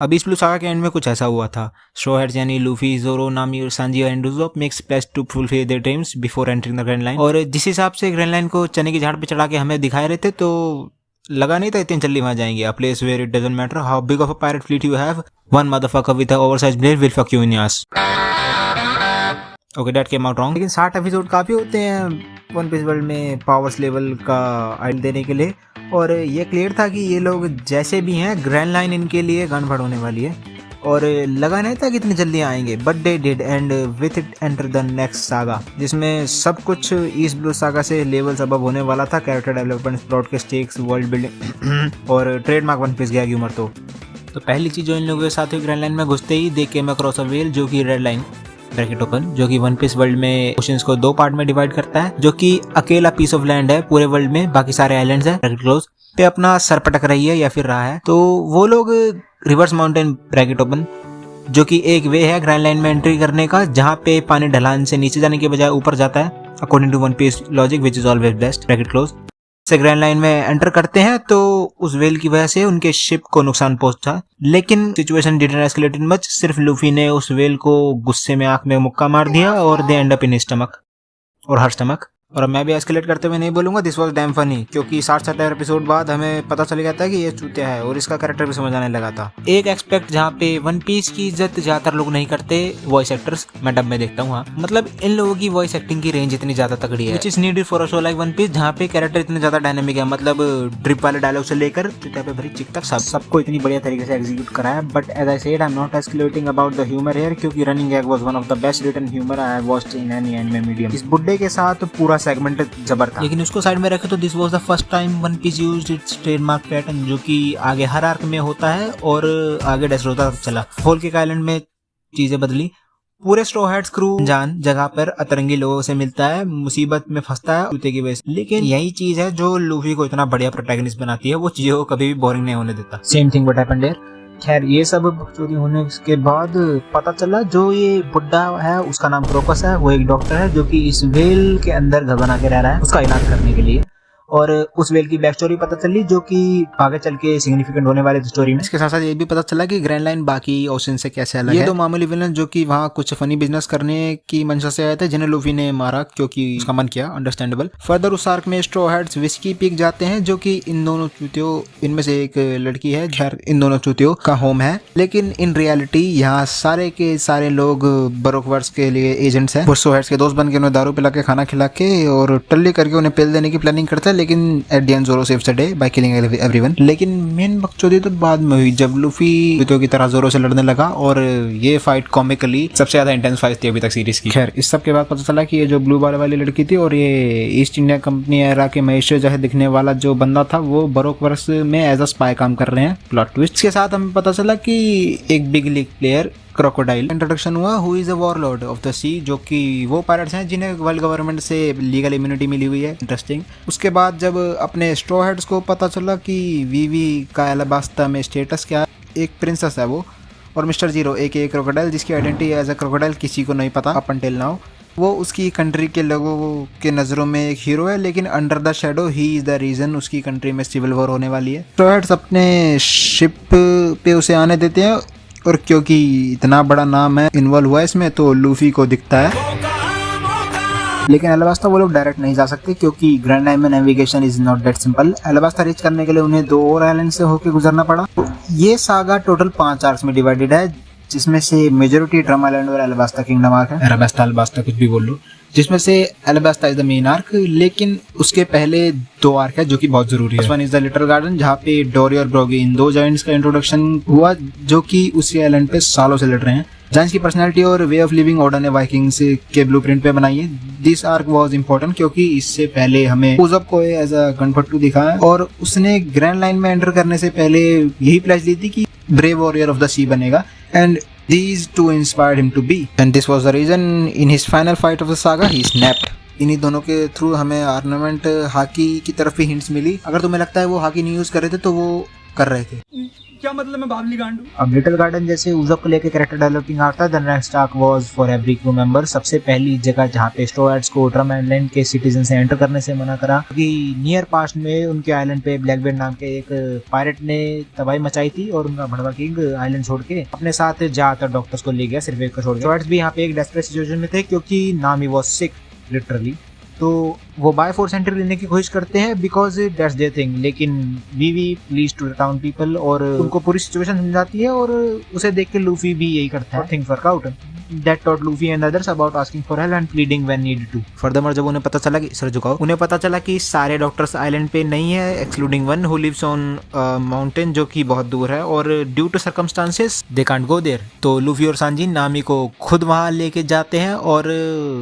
अब इस blue saga के एंड में कुछ ऐसा हुआ था। स्ट्रॉ हैट्स यानी लूफी, ज़ोरो, नामी, सांजी और and Usopp makes place to fulfil their dreams before entering the grand line. और जिस हिसाब से ग्रैंड लाइन को चने की झाड़ पे चढ़ा के हमें दिखाए रहे थे, तो लगा नहीं था इतनी जल्दी वहां जाएंगे। A place where it doesn't matter how big of a pirate fleet you have, one motherfucker with a oversized blade will fuck you in your ass. Okay, that came out wrong. लेकिन 60 episode काफी होते हैं One Piece world में powers level का idea देने के लिए। और ये क्लियर था कि ये लोग जैसे भी हैं, ग्रैंड लाइन इनके लिए गड़बड़ होने वाली है। और लगा नहीं था कि इतनी जल्दी आएंगे, but they did and with it enter the next saga, जिसमें सब कुछ ईस्ट ब्लू सागा से लेवल्स अबव होने वाला था। कैरेक्टर डेवलपमेंट, प्लॉट के स्टेक्स, वर्ल्ड बिल्डिंग और ट्रेडमार्क वन पीस गया की उम्र। तो पहली चीज जो इन लोगों के साथ हुई, ग्रैंड लाइन में घुसते ही दे केम अक्रॉस अ व्हेल, जो कि रेड लाइन ब्रैकेट ओपन, जो कि वन पीस वर्ल्ड में ओशंस को 2 पार्ट में डिवाइड करता है, जो कि अकेला पीस ऑफ लैंड है पूरे वर्ल्ड में, बाकी सारे आइलैंड्स हैं ब्रैकेट क्लोज पे अपना सर पटक रही है या फिर रहा है। तो वो लोग रिवर्स माउंटेन ब्रैकेट ओपन, जो कि एक वे है ग्रैंड लाइन में एंट्री करने का, जहाँ पे पानी ढलान से नीचे जाने के बजाय ऊपर जाता है, according to One Piece logic which is always best bracket close. से ग्रैंड लाइन में एंटर करते हैं तो उस वेल की वजह से उनके शिप को नुकसान पहुंचा, लेकिन situation didn't escalate in much. सिर्फ लूफी ने उस वेल को गुस्से में आंख में मुक्का मार दिया और दे एंड अप इन स्टमक और हर स्टमक। और अब मैं भी एस्केलेट करते हुए नहीं बोलूंगा दिस वाज डैम फनी, क्योंकि 60-70 एपिसोड बाद हमें पता चल गया था कि ये चूतिया है और इसका कैरेक्टर भी समझ आने लगा था। एक एक्सपेक्ट जहाँ पे वन पीस की इज्जत ज्यादातर लोग नहीं करते, वॉइस एक्टर्स, मैं डब में देखता हूँ। हाँ, मतलब इन लोगों की वॉइस एक्टिंग की रेंज इतनी ज्यादा तगड़ी है, which is needed for a show like One Piece, जहाँ पे कैरेक्टर इतने ज्यादा डायनामिक है। मतलब ड्रिप वाले डायलॉग से लेकर चुतिया पे भरी चिक तक सबको इतनी बढ़िया तरीके से एग्जीक्यूट करा है। But as I said, I am not escalating about the humour here, क्योंकि running gag was one of the best written humour I have watched in any anime medium. इस बुड्ढे के साथ पूरा सेगमेंट जबर था, लेकिन उसको साइड में रखे तो this was the first time One Piece used its trademark pattern, जो कि आगे हर आर्क में होता है और आगे डेस्ट्रोता तक चला। होल केक आइलैंड में चीजें बदली, पूरे स्ट्रॉ हैट्स क्रू जान जगह पर अतरंगी लोगों से मिलता है, मुसीबत में फंसता है जूते की वजह से। लेकिन यही चीज है जो लूफी को इतना बढ़िया प्रोटैगनिस्ट बनाती है, वो चीजों को कभी भी बोरिंग नहीं होने देता। Same thing what happened here. खैर, ये सब बकचोदी होने के बाद पता चला जो ये बुड्ढा है उसका नाम क्रोकस है, वो एक डॉक्टर है जो कि इस वेल के अंदर घर बना के रह रहा है उसका इलाज करने के लिए। और उस वेल की बैक स्टोरी पता चली, जो कि आगे चल के सिग्निफिकेंट होने वाली स्टोरी में। इसके साथ साथ ये भी पता चला कि ग्रैंड लाइन बाकी ओशन से कैसे अलग है। ये 2 मामूली विलन जो कि वहाँ कुछ फनी बिजनेस करने की मंशा से आए थे, जिन्हें लूफी ने मारा क्योंकि उसका मन किया, अंडरस्टैंडेबल। फर्दर उस आर्क में स्ट्रॉ हैट्स विस्की पीक जाते हैं, जो कि इन दोनों चूतियों, इनमें से एक लड़की है, खैर इन दोनों चूतियों का होम है। लेकिन इन रियलिटी यहाँ सारे के सारे लोग बरोकवर्स के लिए एजेंट्स हैं। वो स्ट्रॉ हैट्स के दोस्त बन के उन्हें दारू पिला के, खाना खिला के और टल्ली करके उन्हें पेल देने की प्लानिंग करता है, लेकिन at the end zero saves the day by killing everyone. लेकिन मेन बकचोदी तो बाद में हुई, जब लूफी चूतियों की तरह ज़ोरो से लड़ने लगा, और ये फाइट कॉमिकली सबसे ज्यादा इंटेंस फाइट थी अभी तक सीरीज की। खैर, इस सब के बाद पता चला कि ये जो ब्लू बाल वाली लड़की थी और ये ईस्ट इंडिया कंपनी एरा के महेश्वर जैसे दिखने वाला जो बंदा था, वो बरोकवर्स में एज अ स्पाई काम कर रहे हैं। प्लॉट ट्विस्ट के साथ हमें पता चला कि एक big league player crocodile introduction हुआ, who is a warlord of the sea, जो कि वो पायरेट्स हैं जिन्हें वर्ल्ड गवर्नमेंट से लीगल इम्यूनिटी मिली हुई है। इंटरेस्टिंग। उसके बाद जब अपने स्ट्रॉ हैट्स को पता चला कि वीवी का एलाबास्ता में स्टेटस क्या है, एक प्रिंसेस है वो, और मिस्टर जीरो एक क्रोकोडाइल जिसकी आइडेंटिटी एज अ क्रोकोडाइल किसी को नहीं पता अप अनटिल नाउ। वो उसकी कंट्री के लोगों के नज़रों में एक हीरो है, लेकिन under the shadow he is the reason उसकी कंट्री में सिविल वॉर होने वाली है। स्ट्रॉ हैट्स अपने शिप पे उसे आने देते हैं, और क्योंकि इतना बड़ा नाम है इन्वॉल्व हुआ इसमें, तो लूफी को दिखता है। लेकिन एलाबास्ता वो लोग डायरेक्ट नहीं जा सकते, क्योंकि ग्रैंड लाइन में navigation is not that simple. Alabasta reach करने के लिए उन्हें 2 और आइलैंड से होकर गुजरना पड़ा। तो ये सागा टोटल 5 आर्क्स में डिवाइडेड है, जिसमें से मेजोरिटी ड्रम आइलैंड और एलाबास्ता किंगडम आर्क है। एलाबास्ता कुछ भी बोल लो, जिसमें से एलाबास्ता इज द मेन आर्क, लेकिन उसके पहले 2 आर्क है जो कि बहुत जरूरी है। One is the little garden, जहाँ पे डोरी और ब्रोगी इन 2 जायंट्स का इंट्रोडक्शन हुआ, जो कि उसी आइलैंड पे सालों से लड़ रहे हैं। जायंट्स की पर्सनैलिटी और वे ऑफ लिविंग ऑर्डर ने वाइकिंग्स के ब्लूप्रिंट पे बनाई है। दिस आर्क वाज इंपॉर्टेंट क्योंकि इससे पहले हमें उज़प को एज अ गनपट्टू दिखा है, और उसने ग्रैंड लाइन में एंटर करने से पहले यही प्लेज ली थी कि ब्रेव वॉरियर ऑफ द सी बनेगा, and these two inspired him to be, and this was the reason in his final fight of the saga he snapped. इन्हीं दोनों के थ्रू हमें आर्नामेंट हाकी की तरफ भी हिंट्स मिली। अगर तुम्हें लगता है वो हाकी नहीं यूज कर रहे थे, तो वो कर रहे थे। क्या मतलब मैं बावली गांडू। अब लिटिल गार्डन जैसे उज़प को लेके कैरेक्टर डेवलपिंग आता है। The next arc was for every crew member. सबसे पहली जगह जहाँ पे स्ट्रॉ हैट्स को ड्रम आइलैंड के सिटीजन से एंटर करने से मना करा, क्योंकि नियर पास्ट में उनके आइलैंड पे ब्लैकबेर्ड नाम के एक पायरेट ने तबाही मचाई थी और उनका भड़वा किंग आइलैंड छोड़ के अपने साथ ज्यादातर डॉक्टर्स को ले गया, सिर्फ एक को छोड़ के। स्ट्रॉ हैट्स भी यहाँ पे एक डेस्परेट सिचुएशन में थे क्योंकि नामी वाज सिक लिटरली, तो वो बाय फोर्स एंट्री लेने की कोशिश करते हैं बिकॉज दैट्स देयर थिंग। लेकिन Vivi please to the town people और उनको पूरी सिचुएशन समझाती है और उसे देख के लूफी भी यही करता है। Things work out that taught Luffy and others about asking for help and pleading when needed to. Furthermore, जब उन्हें पता चला कि सर झुकाओ, उन्हें पता चला कि सारे डॉक्टर्स आइलैंड पे नहीं है excluding one who lives on mountain जो कि बहुत दूर है और due to circumstances they can't go there. तो लूफी और सांजी नामी को खुद वहां लेके जाते हैं और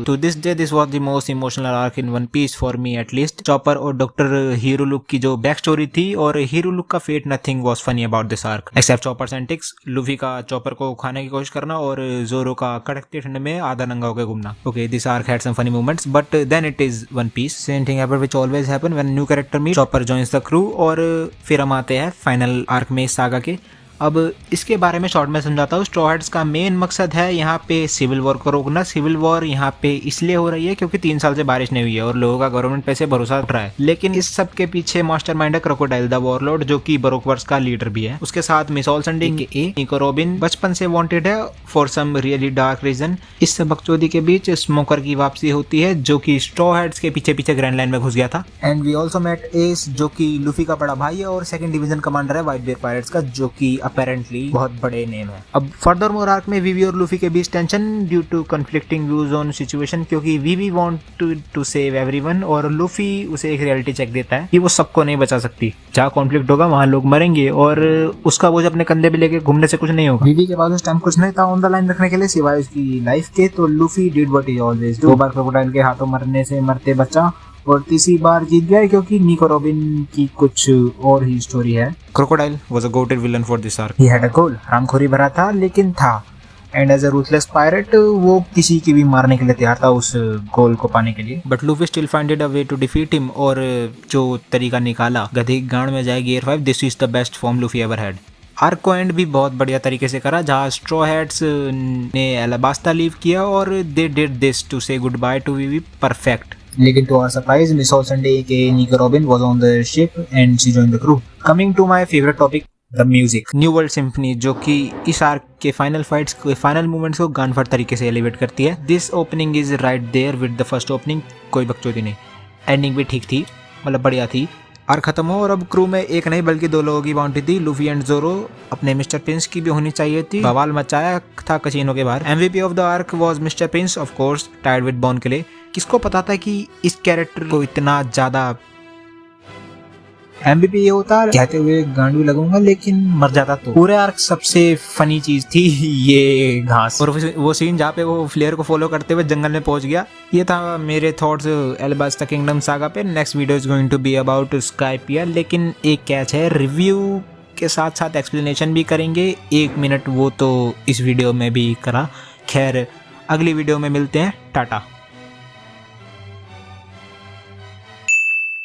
to this day this was the most emotional arc in One Piece for me at least. Chopper और डॉक्टर हीरोलुक की जो बैक स्टोरी थी और हीरोलुक का fate, nothing was funny about this arc accept Chopper's antics. Luffy का Chopper को खाने की कोशिश करना और जोरो का कड़कते ठंड में आधा नंगा होकर घूमना। Okay, this arc had some funny moments but then it is One Piece. Same thing happened which always happen when new character meet, Chopper joins the crew. और फिर हम आते हैं फाइनल आर्क में इस सागा के। अब इसके बारे में शॉर्ट में समझाता हूँ। स्ट्रॉ हैट्स का मेन मकसद है यहाँ पे सिविल वॉर को रोकना। सिविल वॉर यहाँ पे इसलिए हो रही है क्योंकि 3 साल से बारिश नहीं हुई है और लोगों का गवर्नमेंट पे से भरोसा उठ रहा है। लेकिन इस सब के पीछे मास्टरमाइंड है क्रोकोडाइल द वॉरलॉर्ड जो कि बरोकवर्स का लीडर भी है। उसके साथ मिस ऑलसंडे निको रॉबिन बचपन से वांटेड है for some really dark reason. इस सब बकचोदी के बीच स्मोकर की वापसी होती है जो कि स्ट्रॉ हैट्स के पीछे पीछे ग्रैंड लाइन में घुस गया था। And we also met Ace जो कि लूफी का बड़ा भाई है और 2nd डिवीजन कमांडर है व्हाइट बियर पायरेट्स का, जो कि अपेरेंटली बहुत बड़े नेम है। अब फर्दर मोर आर्क में वीवी और लूफी के बीच tension due to conflicting views on situation, क्योंकि Vivi want to save everyone और लूफी उसे एक रियलिटी चेक देता है कि वो सबको नहीं बचा सकती। जहाँ कॉन्फ्लिक्ट होगा वहाँ लोग मरेंगे और उसका बोझ अपने कंधे पे लेके घूमने से कुछ नहीं होगा। वीवी के पास उस टाइम कुछ नहीं था ऑन द लाइन रखने के लिए सिवाय उसकी लाइफ के, तो Luffy did what he always do. 2 bar crocodile के हाथों मरने से मरते बचा और 3री बार जीत गया क्योंकि निको रॉबिन की कुछ और ही स्टोरी है। Crocodile was a goated villain for this arc. He had a goal, रामखोरी भरा था लेकिन था। And as a ruthless pirate वो किसी की भी मारने के लिए तैयार था उस गोल को पाने के लिए। But Luffy still founded a way to defeat him और जो तरीका निकाला गधे की गांड में जाए gear 5, this is the best form Luffy ever had. Arc को एंड भी बहुत बढ़िया तरीके से करा जहाँ स्ट्रॉ हैट्स ने एलाबास्ता लीव किया और they did this to say goodbye to Vivi perfect. लेकिन to our surprise, Miss Olsonde aka Nico Robin was on the ship and she joined the crew. Coming to my favorite topic, the music. New World Symphony जो कि इस arc के final fights के final movements को गनफट तरीके से elevate करती है। This opening is right there with the first opening, कोई बकचोदी नहीं। एंडिंग भी ठीक थी, मतलब बढ़िया थी। आर्क खत्म हो और अब क्रू में एक नहीं बल्कि 2 लोगों की बाउंटी थी। लूफी एंड जोरो, अपने मिस्टर प्रिंस की भी होनी चाहिए थी। बवाल मचाया था कसीनो के बाहर। MVP of the arc was Mister Prince of course, tied with Bon के लिए। किसको पता था कि इस कैरेक्टर को इतना ज्यादा MVP ये होता कहते हुए गांडू लगूंगा लेकिन मर जाता। तो पूरे आर्क सबसे फनी चीज थी ये घास और वो सीन जहाँ पे वो फ्लेयर को फॉलो करते हुए जंगल में पहुंच गया। ये था मेरे थॉट्स एलाबास्ता किंगडम सागा पे। Next video is going to be about Skypiea, लेकिन एक कैच है, रिव्यू के साथ साथ एक्सप्लेनेशन भी करेंगे 1 मिनट, वो तो इस वीडियो में भी करा। खैर अगली वीडियो में मिलते हैं, टाटा।